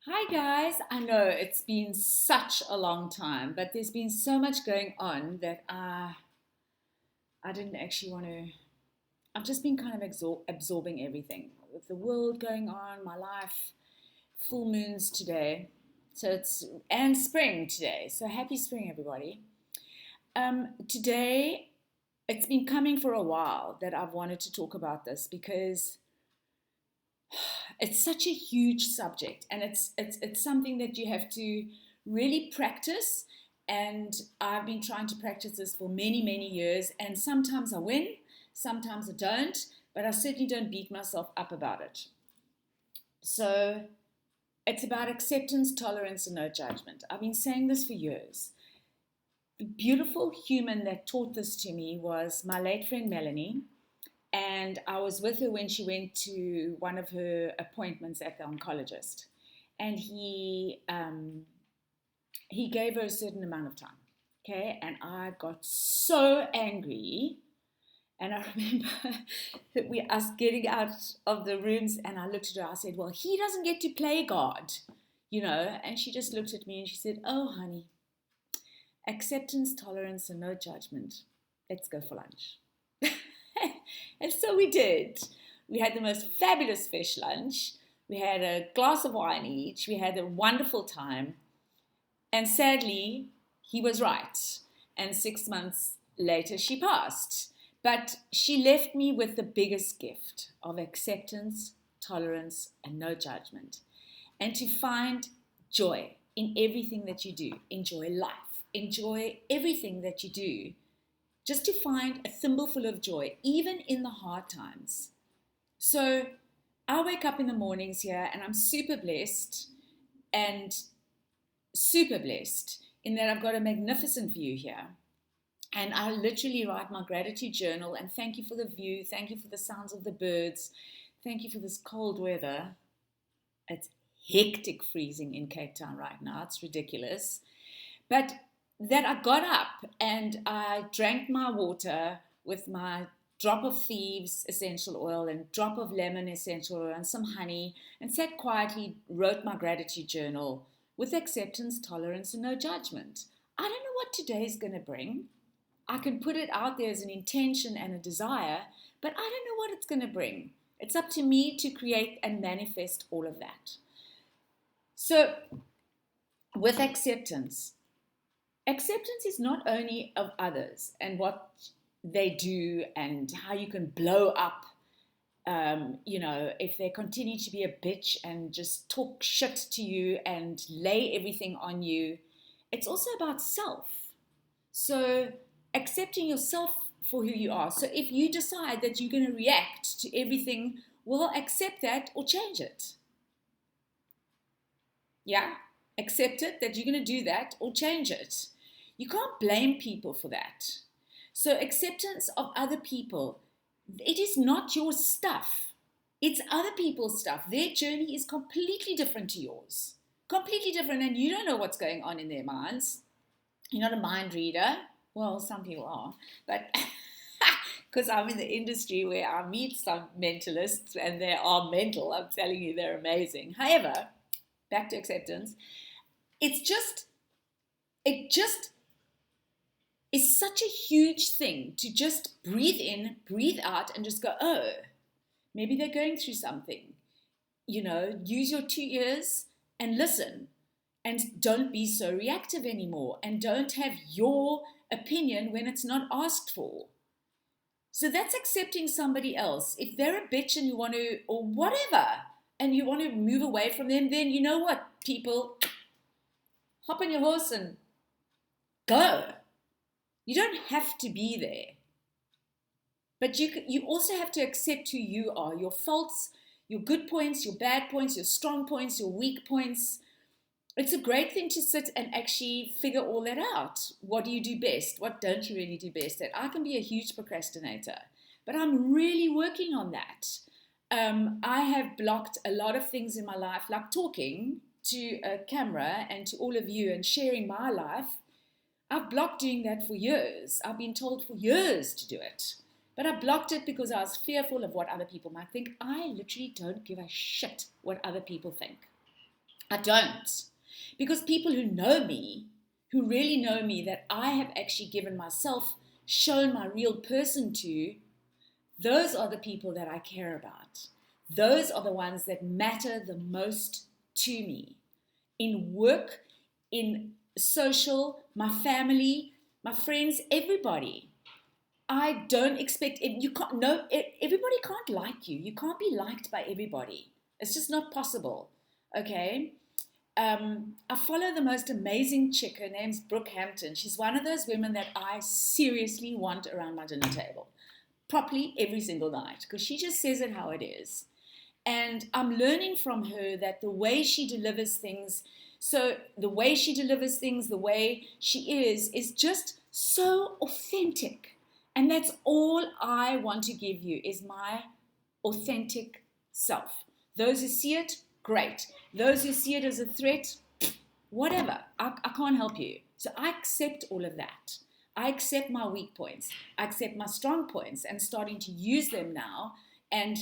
Hi guys, I know it's been such a long time, but there's been so much going on that I didn't actually want to. I've just been kind of absorbing everything with the world going on, my life, full moons today, and spring today. So happy spring, everybody. Today, it's been coming for a while that I've wanted to talk about this because it's such a huge subject, and it's something that you have to really practice. And I've been trying to practice this for many years, and sometimes I win, sometimes I don't, but I certainly don't beat myself up about it. So it's about acceptance, tolerance, and no judgment. I've been saying this for years. The beautiful human that taught this to me was my late friend Melany. And I was with her when she went to one of her appointments at the oncologist. And he gave her a certain amount of time. Okay. And I got so angry. And I remember us getting out of the rooms, and I looked at her. I said, well, he doesn't get to play God, you know. And she just looked at me and she said, oh, honey, acceptance, tolerance, and no judgment. Let's go for lunch. And so we did. We had the most fabulous fish lunch. We had a glass of wine each. We had a wonderful time. And sadly, he was right. And 6 months later, she passed. But she left me with the biggest gift of acceptance, tolerance, and no judgment. And to find joy in everything that you do. Enjoy life. Enjoy everything that you do. Just to find a thimbleful of joy, even in the hard times. So I wake up in the mornings here and I'm super blessed and super blessed in that I've got a magnificent view here. And I literally write my gratitude journal and thank you for the view, thank you for the sounds of the birds, thank you for this cold weather. It's hectic freezing in Cape Town right now, it's ridiculous. But that I got up and I drank my water with my drop of thieves essential oil and drop of lemon essential oil and some honey, and sat quietly, wrote my gratitude journal with acceptance, tolerance, and no judgment. I don't know what today is going to bring. I can put it out there as an intention and a desire, but I don't know what it's going to bring. It's up to me to create and manifest all of that. So with acceptance is not only of others and what they do and how you can blow up, if they continue to be a bitch and just talk shit to you and lay everything on you. It's also about self. So accepting yourself for who you are. So if you decide that you're going to react to everything, well, accept that or change it. Yeah? Accept it that you're going to do that or change it. You can't blame people for that. So acceptance of other people, it is not your stuff. It's other people's stuff. Their journey is completely different to yours. Completely different, and you don't know what's going on in their minds. You're not a mind reader. Well, some people are, but because I'm in the industry where I meet some mentalists and they are mental, I'm telling you, they're amazing. However, back to acceptance, it just is such a huge thing to just breathe in, breathe out, and just go, oh, maybe they're going through something. Use your 2 ears and listen. And don't be so reactive anymore. And don't have your opinion when it's not asked for. So that's accepting somebody else. If they're a bitch and you want to, or whatever, and you want to move away from them, then you know what, people, hop on your horse and go. You don't have to be there. But you also have to accept who you are, your faults, your good points, your bad points, your strong points, your weak points. It's a great thing to sit and actually figure all that out. What do you do best? What don't you really do best at? I can be a huge procrastinator, but I'm really working on that. I have blocked a lot of things in my life, like talking to a camera and to all of you and sharing my life. I've blocked doing that for years. I've been told for years to do it. But I blocked it because I was fearful of what other people might think. I literally don't give a shit what other people think. I don't. Because people who know me, who really know me, that I have actually given myself, shown my real person to, those are the people that I care about. Those are the ones that matter the most to me. In work, in social, my family, my friends, everybody. I don't expect, you can't, no, everybody can't like you. You can't be liked by everybody. It's just not possible, okay? I follow the most amazing chick. Her name's Brooke Hampton. She's one of those women that I seriously want around my dinner table, properly every single night, because she just says it how it is. And I'm learning from her that the way she delivers things, the way she is just so authentic. And that's all I want to give you, is my authentic self. Those who see it, great. Those who see it as a threat, whatever. I can't help you. So I accept all of that. I accept my weak points. I accept my strong points, and starting to use them now and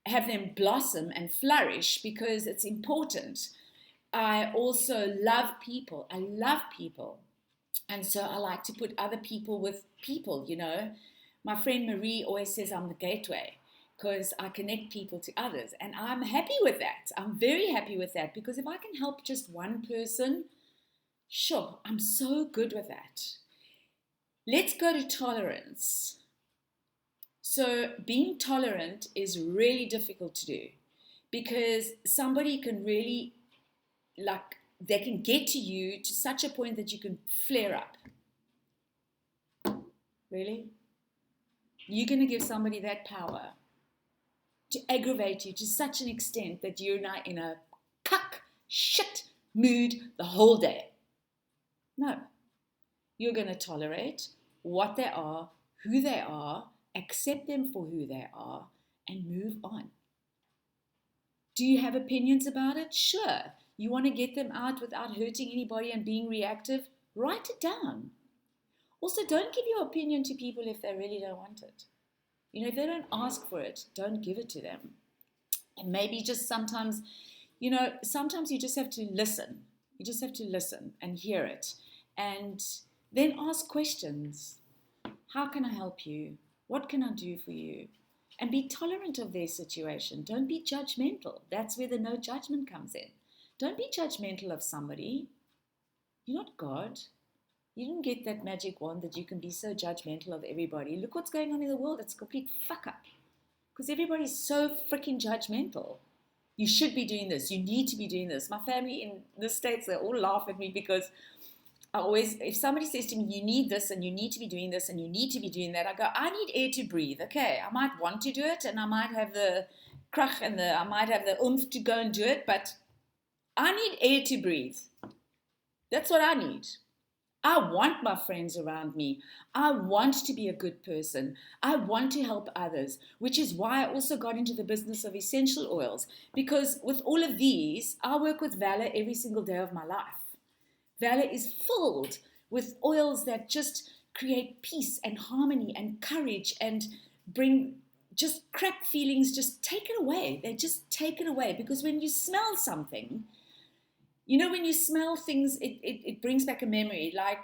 have them blossom and flourish, because it's important. I also love people. I love people. And so I like to put other people with people, you know. My friend Marie always says I'm the gateway, because I connect people to others. And I'm happy with that. I'm very happy with that, because if I can help just one person, sure, I'm so good with that. Let's go to tolerance. So being tolerant is really difficult to do, because somebody can really, they can get to you to such a point that you can flare up. Really? You're going to give somebody that power to aggravate you to such an extent that you're not in a cuck shit mood the whole day. No. You're going to tolerate what they are, who they are, accept them for who they are, and move on. Do you have opinions about it? Sure. You want to get them out without hurting anybody and being reactive? Write it down. Also, don't give your opinion to people if they really don't want it. You know, if they don't ask for it, don't give it to them. And maybe just sometimes, sometimes you just have to listen. You just have to listen and hear it. And then ask questions. How can I help you? What can I do for you? And be tolerant of their situation. Don't be judgmental. That's where the no judgment comes in. Don't be judgmental of somebody. You're not God. You didn't get that magic wand that you can be so judgmental of everybody. Look what's going on in the world. It's a complete fuck up. Because everybody's so freaking judgmental. You should be doing this. You need to be doing this. My family in the States, they all laugh at me, because if somebody says to me, you need this and you need to be doing this and you need to be doing that, I go, I need air to breathe. Okay, I might want to do it, and I might have the krach and I might have the oomph to go and do it, but I need air to breathe. That's what I need. I want my friends around me. I want to be a good person. I want to help others, which is why I also got into the business of essential oils, because with all of these, I work with Valor every single day of my life. Valor is filled with oils that just create peace and harmony and courage and bring just crap feelings, just take it away. They just take it away, because when you smell something, when you smell things, it brings back a memory. Like,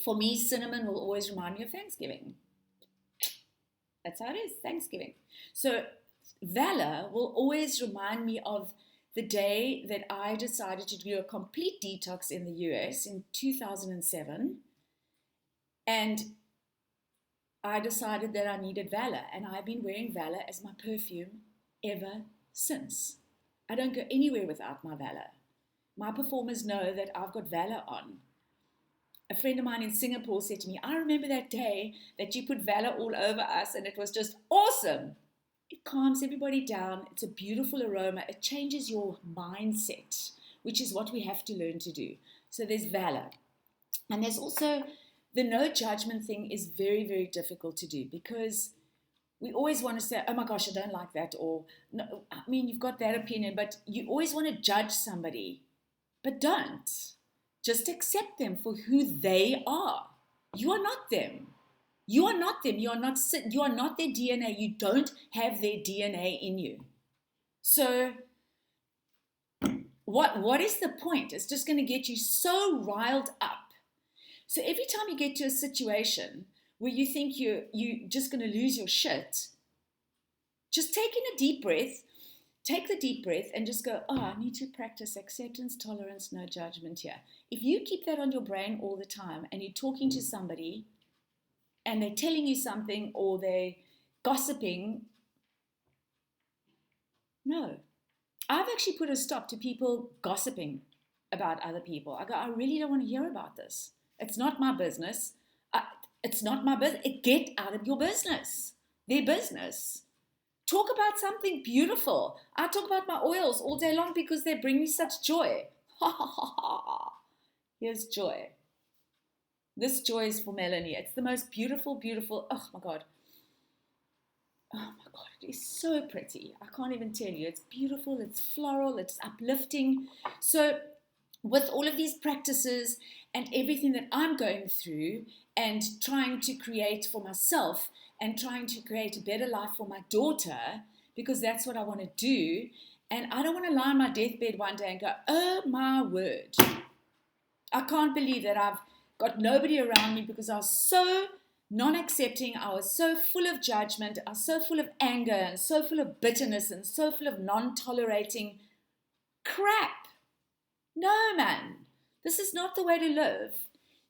for me, cinnamon will always remind me of Thanksgiving. That's how it is, Thanksgiving. So Valor will always remind me of the day that I decided to do a complete detox in the US in 2007. And I decided that I needed Valor. And I've been wearing Valor as my perfume ever since. I don't go anywhere without my Valor. My performers know that I've got Valor on. A friend of mine in Singapore said to me, I remember that day that you put Valor all over us, and it was just awesome. It calms everybody down. It's a beautiful aroma. It changes your mindset, which is what we have to learn to do. So there's Valor. And there's also the no judgment thing is very, very difficult to do, because we always want to say, oh my gosh, I don't like that. Or, no, I mean, you've got that opinion, but you always want to judge somebody. But don't. Just accept them for who they are. You are not them. You are not them. You are not their DNA. You don't have their DNA in you. So what is the point? It's just going to get you so riled up. So every time you get to a situation where you think you're just going to lose your shit, just take in a deep breath. Take the deep breath and just go, I need to practice acceptance, tolerance, no judgment here. If you keep that on your brain all the time and you're talking to somebody and they're telling you something or they're gossiping, no. I've actually put a stop to people gossiping about other people. I go, I really don't want to hear about this. It's not my business. It's not my business. Get out of your business. Their business. Talk about something beautiful. I talk about my oils all day long because they bring me such joy. Ha ha ha ha. Here's joy. This joy is for Melany. It's the most beautiful, beautiful. Oh my God. Oh my God. It is so pretty. I can't even tell you. It's beautiful. It's floral. It's uplifting. So with all of these practices and everything that I'm going through and trying to create for myself and trying to create a better life for my daughter, because that's what I want to do. And I don't want to lie on my deathbed one day and go, oh my word, I can't believe that I've got nobody around me because I was so non-accepting, I was so full of judgment, I was so full of anger and so full of bitterness and so full of non-tolerating crap. No, man, this is not the way to live.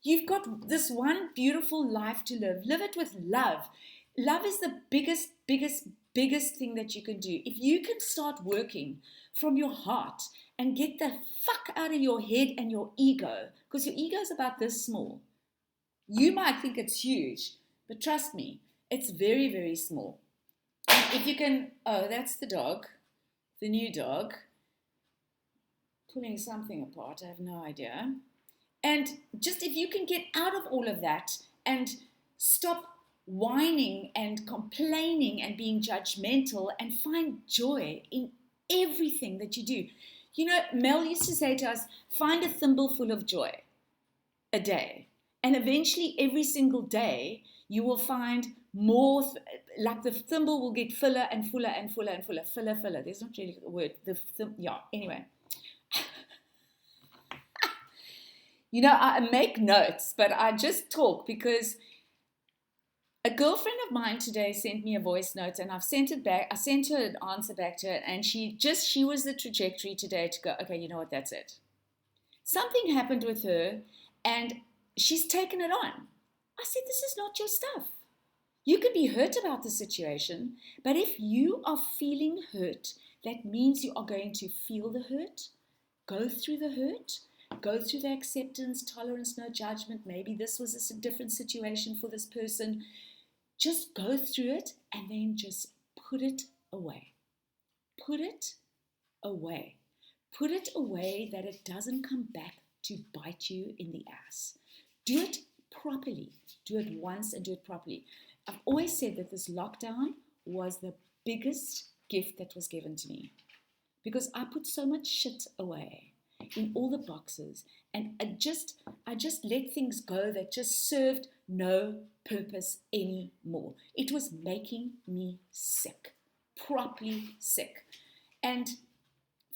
You've got this one beautiful life to live. Live it with love. Love is the biggest thing that you can do. If you can start working from your heart and get the fuck out of your head and your ego, because your ego is about this small. You might think it's huge, but trust me, it's very, very small. And if you can, that's the dog, the new dog, pulling something apart, I have no idea. And just if you can get out of all of that and stop whining and complaining and being judgmental and find joy in everything that you do. You know, Mel used to say to us, find a thimbleful of joy a day. And eventually every single day you will find more, like the thimble will get fuller and fuller and fuller and fuller. Fuller. There's not really a word. Anyway. You know, I make notes, but I just talk because a girlfriend of mine today sent me a voice note and I've sent it back. I sent her an answer back to it and she was the trajectory today to go, okay, you know what, that's it. Something happened with her and she's taken it on. I said, this is not your stuff. You can be hurt about the situation, but if you are feeling hurt, that means you are going to feel the hurt, go through the hurt, go through the acceptance, tolerance, no judgment. Maybe this was a different situation for this person. Just go through it and then just put it away. Put it away. Put it away that it doesn't come back to bite you in the ass. Do it properly. Do it once and do it properly. I've always said that this lockdown was the biggest gift that was given to me because I put so much shit away in all the boxes and I just let things go that just served no purpose anymore. It was making me sick, properly sick. And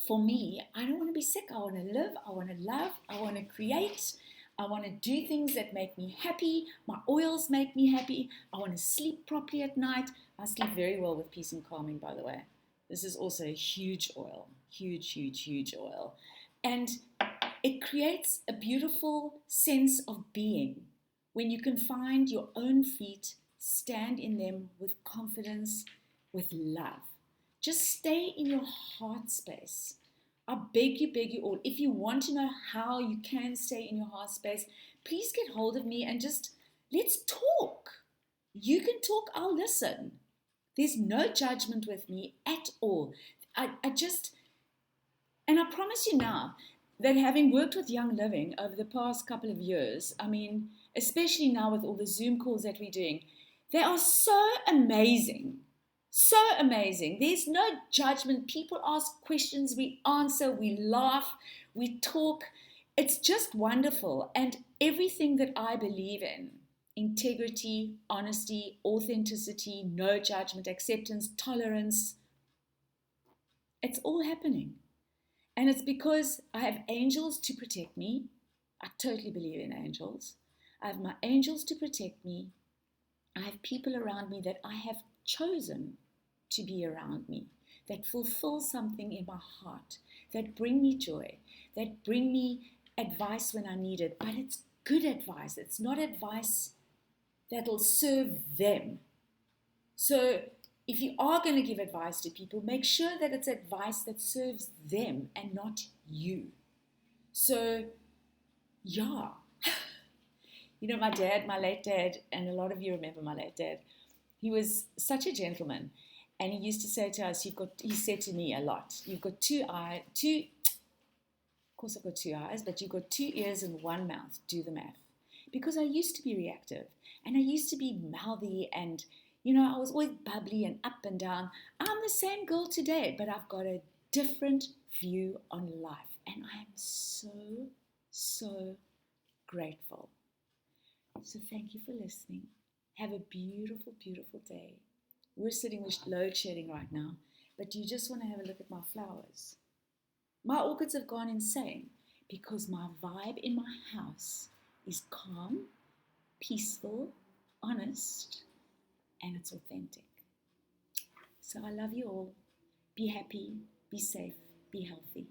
for me, I don't want to be sick. I want to live, I want to love, I want to create, I want to do things that make me happy. My oils make me happy. I want to sleep properly at night. I sleep very well with peace and calming, by the way. This is also a huge oil, huge oil. And it creates a beautiful sense of being when you can find your own feet, stand in them with confidence, with love. Just stay in your heart space. I beg you all, if you want to know how you can stay in your heart space, please get hold of me and just let's talk. You can talk, I'll listen. There's no judgment with me at all. And I promise you now that having worked with Young Living over the past couple of years, I mean, especially now with all the Zoom calls that we're doing, they are so amazing. So amazing. There's no judgment. People ask questions, we answer, we laugh, we talk. It's just wonderful. And everything that I believe in, integrity, honesty, authenticity, no judgment, acceptance, tolerance, it's all happening. And it's because I have angels to protect me. I totally believe in angels. I have my angels to protect me. I have people around me that I have chosen to be around me, that fulfill something in my heart, that bring me joy, that bring me advice when I need it. But it's good advice. It's not advice that'll serve them. So if you are going to give advice to people, make sure that it's advice that serves them and not you. So, yeah. You know, my dad, my late dad, and a lot of you remember my late dad, he was such a gentleman. And he used to say to us, he said to me a lot, you've got of course I've got 2 eyes, but you've got 2 ears and 1 mouth, do the math. Because I used to be reactive, and I used to be mouthy, and, you know, I was always bubbly and up and down. I'm the same girl today, but I've got a different view on life. And I am so, so grateful. So thank you for listening. Have a beautiful, beautiful day. We're sitting with load shedding right now, but you just want to have a look at my flowers. My orchids have gone insane because my vibe in my house is calm, peaceful, honest, and it's authentic. So I love you all. Be happy, be safe, be healthy.